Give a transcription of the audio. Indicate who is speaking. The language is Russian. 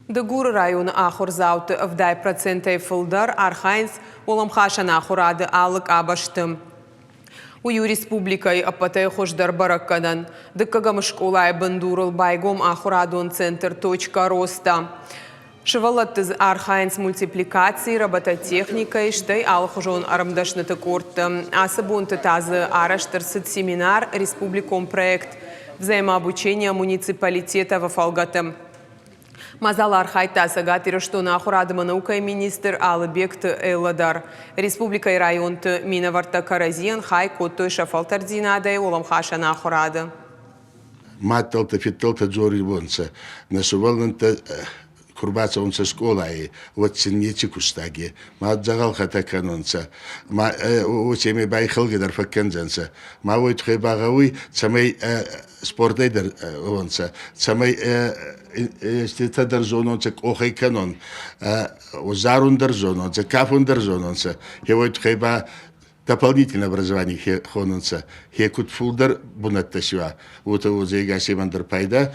Speaker 1: Дегур районы ахурзауты вдай процентай фылдар архайнс оламхашана ахурады алык абаштым. Ую республикай апатай хождар бараккадан. Дыккагамыш колай бандурыл байгом ахурадон центр точка роста. Шывалаттыз архайнс мультипликации робототехникой штай алхужон арымдашныты корты. Асыбунты тазы араштырсыт семинар республиком проект взаимообучения муниципалитета в Фалгатым. Мазал архайта сагатыры, что на ахурадыма наука министр Алыбекты Элладар. Республика и районты Минаварта Каразиен хай коттой шафалтардинадай оламхаша на ахурады.
Speaker 2: Матталта фитталта джори бонца. Насувалнанта курбаца онца школай. Вот синьечи кустаги. Ма джагал хата канонца. Ма очеме байхалгидар факкензанца. Ма войт хебагауи цамай спортайдар онца. Цамай Ститадар зононца охай канон. Узарундар зононца, кафундар зононца. Хевойт хеба дополнительное образование хононца. Хекут фулдар бунатташива. Вот его зайгасимандр пайда.